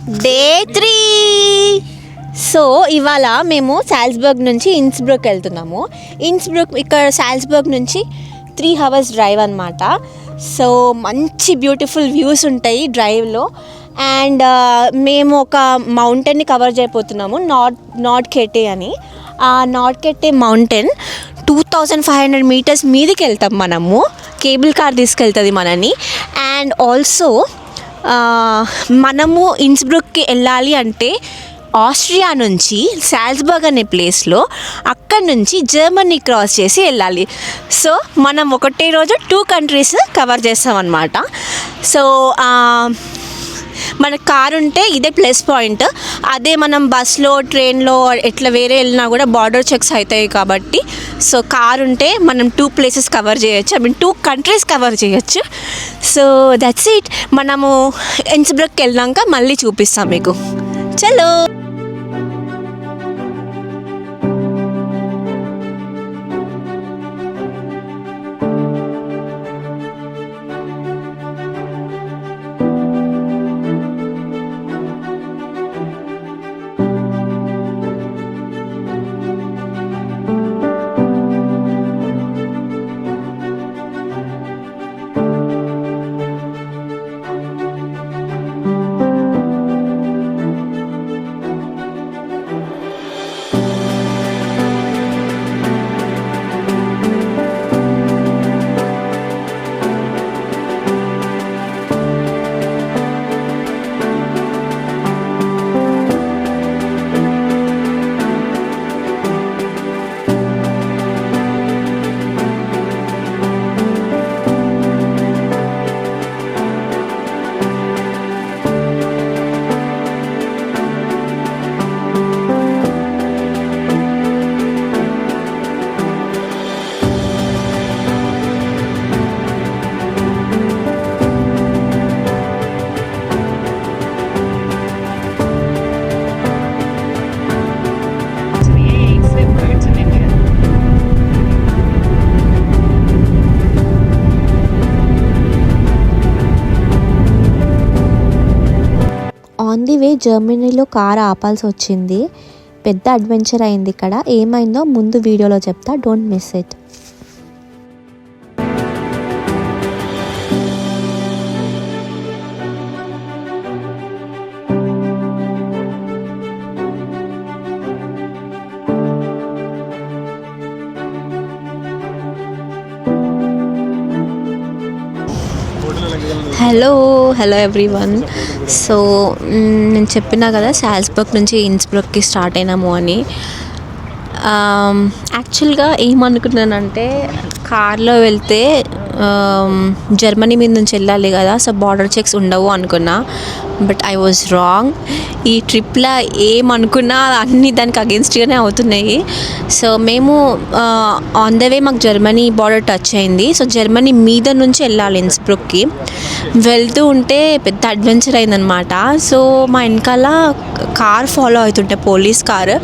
Day 3. So ఇవాళ మేము Salzburg నుంచి ఇన్స్బ్రుక్ వెళ్తున్నాము. ఇన్స్బ్రుక్ ఇక్కడ సాల్జ్బర్గ్ నుంచి 3 hours డ్రైవ్ అనమాట. సో మంచి బ్యూటిఫుల్ వ్యూస్ ఉంటాయి డ్రైవ్లో. అండ్ మేము ఒక మౌంటైన్ని కవర్ చేయబోతున్నాము, నార్త్ కెటే అని. ఆ నార్త్ కెటే మౌంటైన్ 2500 meters మీదకి వెళ్తాం మనము. కేబుల్ కార్ తీసుకెళ్తుంది మనని. అండ్ ఆల్సో మనము ఇన్స్బ్రుక్కి వెళ్ళాలి అంటే ఆస్ట్రియా నుంచి సాల్జ్బర్గ్ అనే ప్లేస్లో అక్కడి నుంచి జర్మనీ క్రాస్ చేసి వెళ్ళాలి. సో మనం ఒకటే రోజు 2 countries కవర్ చేస్తామన్నమాట. సో మన కార్ ఉంటే ఇదే ప్లస్ పాయింట్. అదే మనం బస్లో ట్రైన్లో ఎట్లా వేరే వెళ్ళినా కూడా బార్డర్ చెక్స్ అవుతాయి కాబట్టి సో కార్ ఉంటే మనం 2 places కవర్ చేయొచ్చు, 2 countries కవర్ చేయొచ్చు. So that's it. మనము ఇన్స్బ్రుక్కి వెళ్ళాక మళ్ళీ చూపిస్తాం మీకు. చలో. ఆన్ ది వే జర్మనీలో కార్ ఆపాల్సి వచ్చింది. పెద్ద అడ్వెంచర్ అయింది ఇక్కడ. ఏమైందో ముందు వీడియోలో చెప్తా, don't miss it. Hello everyone. So నేను చెప్పినా కదా సాల్జ్బర్గ్ నుంచి ఇన్స్బ్రుక్కి స్టార్ట్ అయినాము అని. యాక్చువల్గా ఏమనుకున్నానంటే కార్లో వెళ్తే జర్మనీ మీద నుంచి వెళ్ళాలి కదా, సో బార్డర్ చెక్స్ ఉండవు అనుకున్నా. But I was wrong. ఈ ట్రిప్లో ఏమనుకున్నా అన్నీ దానికి అగెన్స్ట్గానే అవుతున్నాయి. సో మేము ఆన్ ద వే మాకు జర్మనీ బార్డర్ టచ్ అయింది. సో జర్మనీ మీద నుంచి వెళ్ళాలి ఇన్స్బ్రుక్కి. వెళ్తూ ఉంటే పెద్ద అడ్వెంచర్ అయిందనమాట. సో మా వెనకాల కార్ ఫాలో అవుతుంటే పోలీస్ కార్.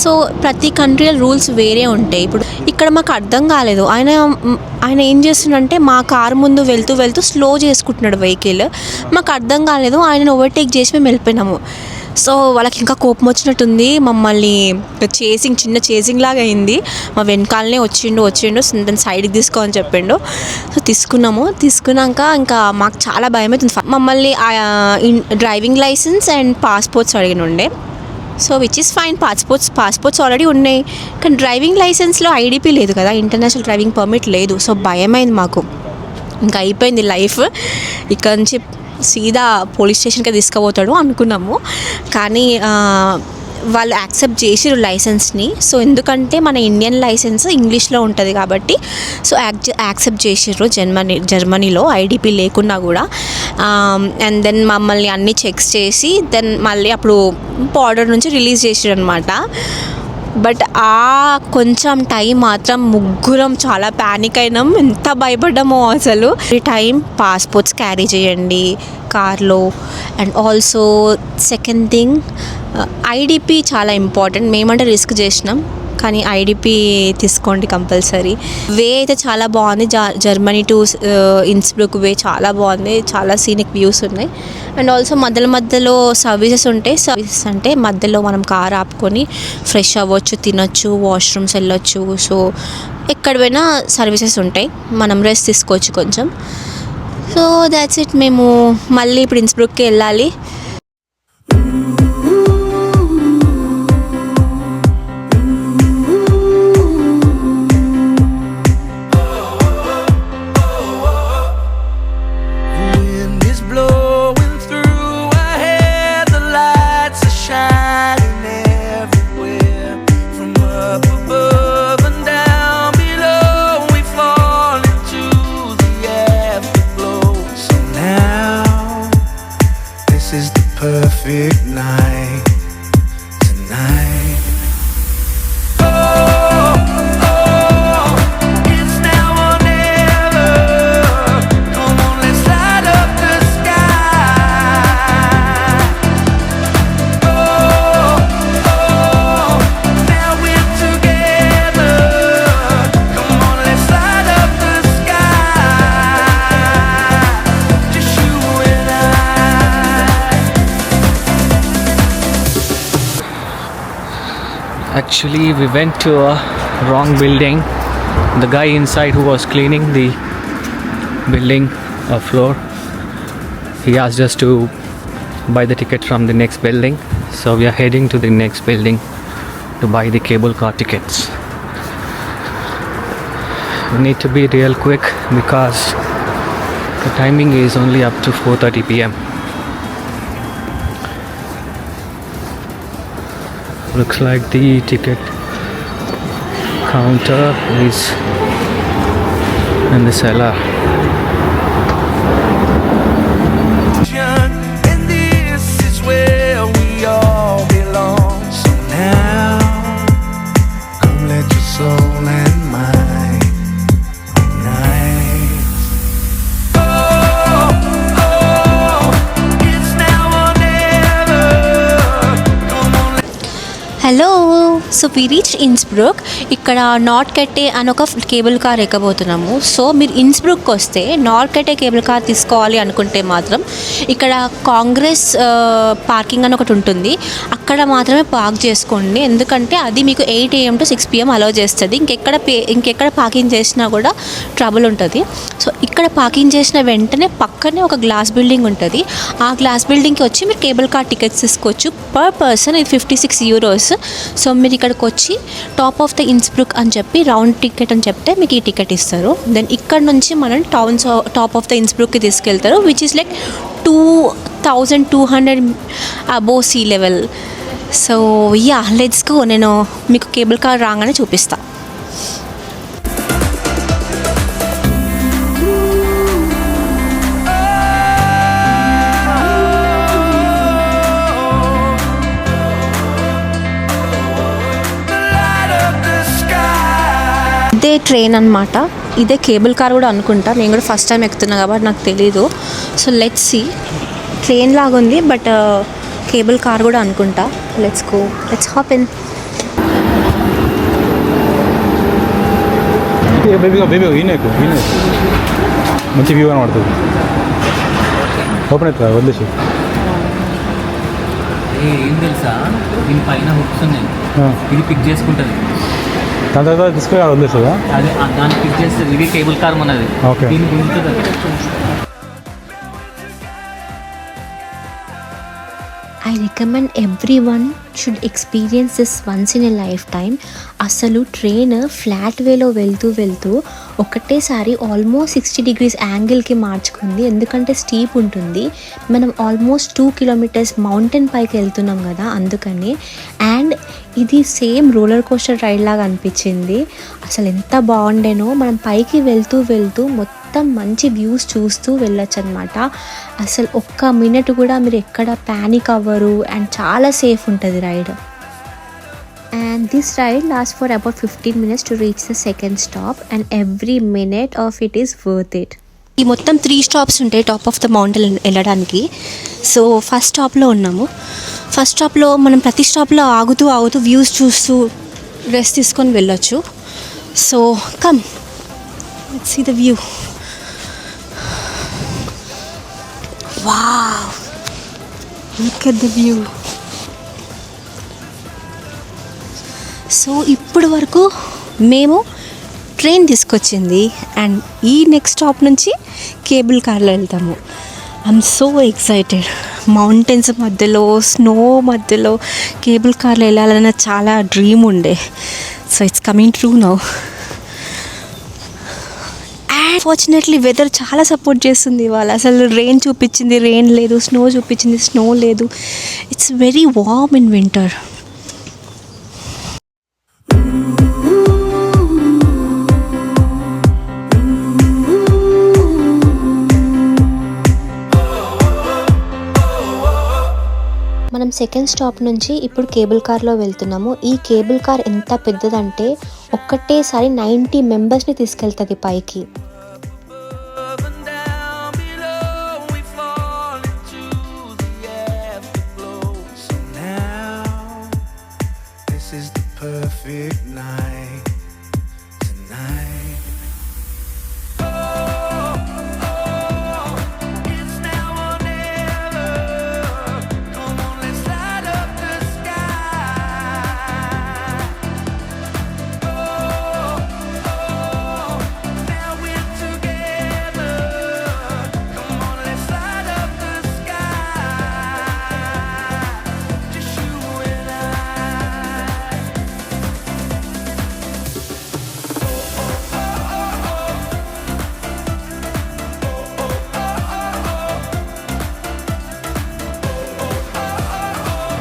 సో ప్రతి కంట్రీలో రూల్స్ వేరే ఉంటాయి. ఇప్పుడు ఇక్కడ మాకు అర్థం కాలేదు. ఆయన ఏం చేస్తుండంటే మా కార్ ముందు వెళ్తూ స్లో చేసుకుంటున్నాడు వెహికల్. మాకు అర్థం కాలేదు. ఆయనను ఓవర్టేక్ చేసి మేము వెళ్ళిపోయినాము. సో వాళ్ళకి ఇంకా కోపం వచ్చినట్టుంది. మమ్మల్ని చిన్న చేసింగ్ లాగా అయింది. మా వెనకాలనే వచ్చిండు దాన్ని సైడ్కి తీసుకో అని చెప్పిండు. సో తీసుకున్నాక ఇంకా మాకు చాలా భయం అవుతుంది. మమ్మల్ని డ్రైవింగ్ లైసెన్స్ అండ్ పాస్పోర్ట్స్ అడిగినుండే. So which is fine. Passports already ఉన్నాయి, కానీ డ్రైవింగ్ లైసెన్స్లో ఐడిపి లేదు కదా, ఇంటర్నేషనల్ డ్రైవింగ్ పర్మిట్ లేదు. సో భయమైంది మాకు. ఇంకా అయిపోయింది లైఫ్. ఇక్కడ నుంచి సీదా పోలీస్ స్టేషన్కి తీసుకుపోతాడు అనుకున్నాము, కానీ వాళ్ళు యాక్సెప్ట్ చేసిరు లైసెన్స్ని. సో ఎందుకంటే మన ఇండియన్ లైసెన్స్ ఇంగ్లీష్లో ఉంటుంది కాబట్టి సో యాక్సెప్ట్ చేసిర్రు జర్మనీలో ఐడిపి లేకున్నా కూడా. అండ్ దెన్ మమ్మల్ని అన్నీ చెక్స్ చేసి దెన్ మళ్ళీ అప్పుడు బార్డర్ నుంచి రిలీజ్ చేసిరు అనమాట. బట్ కొంచెం టైం మాత్రం ముగ్గురం చాలా ప్యానిక్ అయినాం. ఎంత భయపడ్డామో అసలు. ఈ టైం పాస్పోర్ట్స్ క్యారీ చేయండి కార్లో. And also second thing IDP చాలా ఇంపార్టెంట్. మేమంటే రిస్క్ చేసినాం, కానీ ఐడిపి తీసుకోండి కంపల్సరీ. వే అయితే చాలా బాగుంది. జర్మనీ టు ఇన్స్బ్రుక్ వే చాలా బాగుంది. చాలా సీనిక్ వ్యూస్ ఉన్నాయి. అండ్ ఆల్సో మధ్యలో మధ్యలో సర్వీసెస్ ఉంటాయి. సర్వీసెస్ అంటే మధ్యలో మనం కార్ ఆపుకొని ఫ్రెష్ అవ్వచ్చు, తినొచ్చు, వాష్రూమ్స్ వెళ్ళొచ్చు. సో ఎక్కడ పోయినా సర్వీసెస్ ఉంటాయి, మనం రెస్ట్ తీసుకోవచ్చు కొంచెం. So that's it. మేము మళ్ళీ ఇప్పుడు ఇన్స్బ్రుక్కి వెళ్ళాలి. Perfect night tonight. Oh, oh, it's now or never. Come on, let's light up the sky. Oh, oh, now we're together. Come on, let's light up the sky. Just you and I. Actually, we went to a wrong building. The guy inside who was cleaning the building floor, he asked us to buy the ticket from the next building. So we are heading to the next building to buy the cable car tickets. We need to be real quick because the timing is only up to 4:30 p.m. Looks like the ticket counter is in the cellar. And this is where we all belong. So now, come let your soul and mind ignite. Oh, oh, it's now or never. Come on. Hello. So we reach Innsbruck. ఇక్కడ north కెట్టే అని ఒక cable car ఎక్కబోతున్నాము. So మీరు ఇన్స్బ్రుక్ వస్తే north కెట్టే cable car తీసుకోవాలి అనుకుంటే మాత్రం ఇక్కడ Congress parking అని ఒకటి ఉంటుంది, అక్కడ మాత్రమే పార్క్ చేసుకోండి. ఎందుకంటే అది మీకు 8 AM to 6 PM అలౌ చేస్తుంది. ఇంకెక్కడ పార్కింగ్ చేసినా కూడా ట్రబుల్ ఉంటుంది. సో ఇక్కడ పార్కింగ్ చేసిన వెంటనే పక్కనే ఒక గ్లాస్ బిల్డింగ్ ఉంటుంది. ఆ గ్లాస్ బిల్డింగ్కి వచ్చి మీరు కేబుల్ కార్ టికెట్స్ తీసుకోవచ్చు. పర్ పర్సన్ ఇది €56. సో మీరు ఇక్కడికి వచ్చి టాప్ ఆఫ్ ద ఇన్స్బ్రుక్ అని చెప్పి రౌండ్ టికెట్ అని చెప్తే మీకు ఈ టికెట్ ఇస్తారు. దెన్ ఇక్కడ నుంచి మనం టాప్ ఆఫ్ ద ఇన్స్బ్రుక్కి తీసుకెళ్తారు, which is like 2200 above sea level. So yeah, let's go. నేను మీకు కేబుల్ కార్ రాగానే చూపిస్తాను. ఇదే ట్రైన్ అనమాట, ఇదే కేబుల్ కార్ కూడా అనుకుంటా. నేను కూడా ఫస్ట్ టైం ఎక్కుతున్నా కాబట్టి నాకు తెలీదు. So let's see. ట్రైన్ లాగా ఉంది బట్ కేబుల్ కార్ కూడా అనుకుంటా. Let's go, let's hop in. మంచి వ్యూ కనబడుతుంది. ఓపెన్ అవుతుందా? వదిలేసి ఏం తెలుసా, దీని పైన హుక్స్ ఉన్నాయి, ఇది పిక్ చేసుకుంటుంది. దాని తర్వాత తీసుకొని వదిలేస్తుందా? అదే దాన్ని పిక్ చేస్తుంది. ఇది కేబుల్ కార్ మనది. ఓకే. దీన్ని గుంజుతుంది. I recommend everyone should experience this once in a lifetime. అసలు ట్రైన్ ఫ్లాట్ వేలో వెళ్తూ ఒకటేసారి ఆల్మోస్ట్ 60 degrees యాంగిల్కి మార్చుకుంది. ఎందుకంటే స్టీప్ ఉంటుంది. మనం ఆల్మోస్ట్ 2 kilometers మౌంటైన్ పైకి వెళ్తున్నాం కదా, అందుకని. అండ్ ఇది సేమ్ రోలర్ కోస్టర్ రైడ్ లాగా అనిపించింది. అసలు ఎంత బాగుండేనో. మనం పైకి వెళ్తూ మొత్తం మంచి వ్యూస్ చూస్తూ వెళ్ళొచ్చు అనమాట. అసలు ఒక్క మినిట్ కూడా మీరు ఎక్కడ ప్యానిక్ అవ్వరు అండ్ చాలా సేఫ్ ఉంటుంది ride. And this ride lasts for about 15 minutes to reach the second stop, and every minute of it is worth it. ఈ మొత్తం 3 stops ఉంటాయి టాప్ ఆఫ్ ద మౌంటైన్ వెళ్ళడానికి. సో ఫస్ట్ స్టాప్లో ఉన్నాము. First స్టాప్లో మనం ప్రతి స్టాప్లో ఆగుతూ views చూస్తూ rest తీసుకొని వెళ్ళొచ్చు. So come, let's see the view. Wow, look at the view. So ఇప్పుడు వరకు మేము ట్రైన్ తీసుకొచ్చింది అండ్ ఈ నెక్స్ట్ స్టాప్ నుంచి కేబుల్ కార్లో వెళ్తాము. I'm so excited. మౌంటైన్స్ మధ్యలో స్నో మధ్యలో కేబుల్ కార్లో వెళ్ళాలన్న చాలా డ్రీమ్ ఉండే. So it's coming true now. And fortunately weather చాలా సపోర్ట్ చేస్తుంది ఇవాళ. అసలు రెయిన్ చూపించింది, రెయిన్ లేదు. స్నో చూపించింది, స్నో లేదు. It's very warm in winter. మనం సెకండ్ స్టాప్ నుంచి ఇప్పుడు కేబుల్ కార్లో వెళ్తున్నాము. ఈ కేబుల్ కార్ ఎంత పెద్దదంటే ఒక్కటేసారి 90 మెంబర్స్ని తీసుకెళ్తుంది పైకి. Above and down below, we fall into the afterglow. So now, this is the perfect night tonight. It's now or never. Come on, let's light up the sky. Now we're together. Come on, let's light up the sky. Just you and I.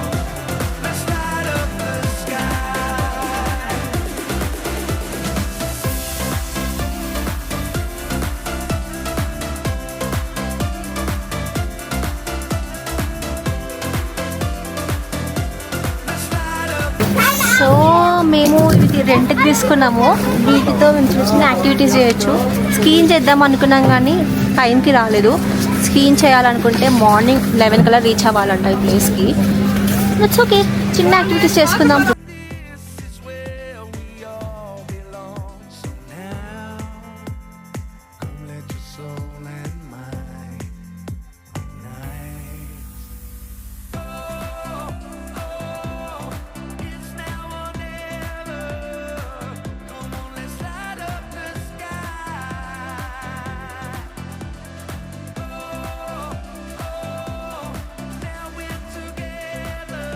Let's light up the sky. So మేము ఇది రెంట్కి తీసుకున్నాము. వీటితో మేము చిన్న చిన్న activities చేయొచ్చు. Screen చేద్దాం అనుకున్నాం కానీ టైంకి రాలేదు. స్కీన్ చేయాలనుకుంటే మార్నింగ్ 11 కల్లా రీచ్ అవ్వాలంట ఈ ప్లేస్కి. ఇట్స్ ఓకే, చిన్న యాక్టివిటీస్ చేసుకుందాం. This is where we all belong. So now, come let your soul and mind ignite. It's now or never. Come on, let's light up the sky. Now we're together.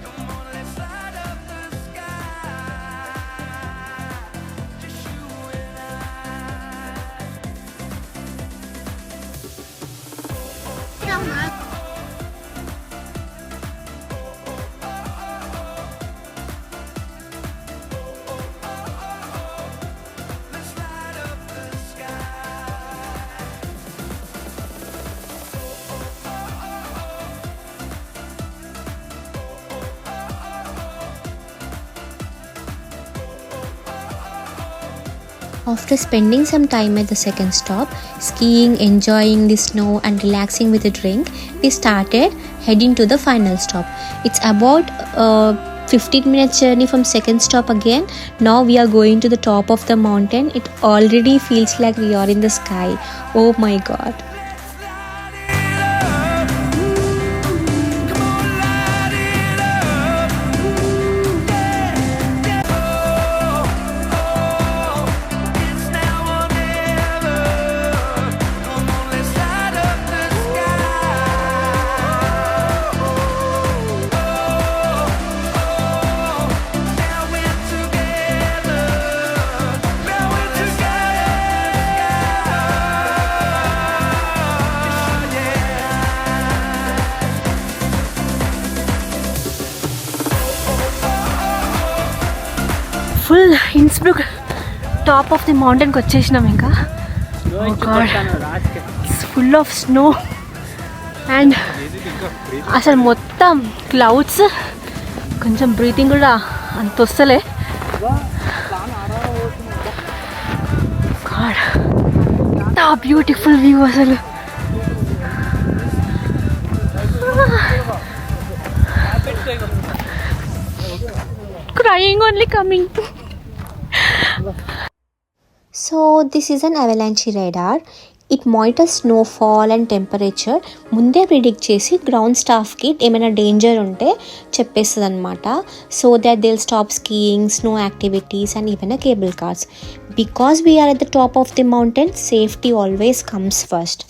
Come on, let's light up the sky. Just you and I. Let's light up the sky. After spending some time at the second stop, skiing, enjoying the snow and relaxing with a drink, we started heading to the final stop. It's about 15 minutes journey from second stop again. Now we are going to the top of the mountain. It already feels like we are in the sky. Oh my god. It's now or never. Come on, let's light up the sky. Now we're together. Now we're together. Full Innsbruck top of the మౌంటైన్కి వచ్చేసినాం. ఇంకా full of snow and అసలు మొత్తం clouds. కొంచెం breathing కూడా అంత వస్తలే. God, ఎంత బ్యూటిఫుల్ వ్యూ అసలు. Crying only coming. So this is an avalanche radar. It monitors snowfall and temperature. ముందే ప్రిడిక్ట్ చేసి గ్రౌండ్ స్టాఫ్కి ఏమైనా డేంజర్ ఉంటే చెప్పేస్తుంది అనమాట. So that they will stop skiing, snow activities and even a cable cars. Because we're at the top of the mountain, safety always comes first.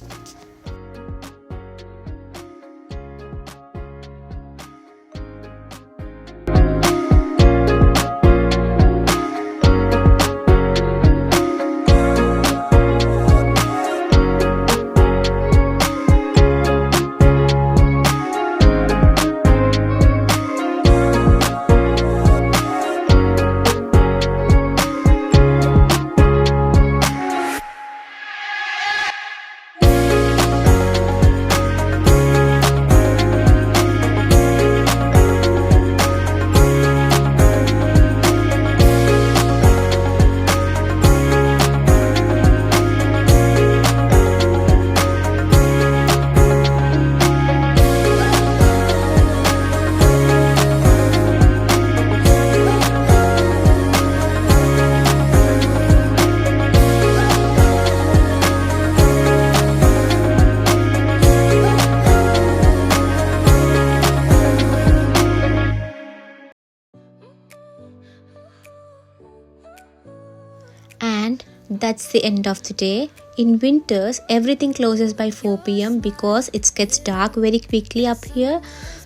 And that's the end of the day. In winters, everything closes by 4 p.m. because it gets dark very quickly up here.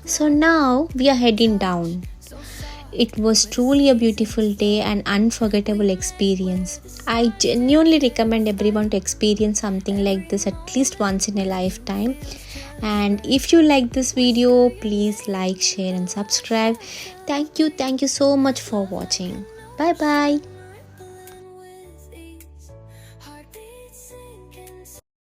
So now we are heading down. It was truly a beautiful day and unforgettable experience. I genuinely recommend everyone to experience something like this at least once in a lifetime. And if you like this video, please like, share and subscribe. Thank you so much for watching. Bye bye.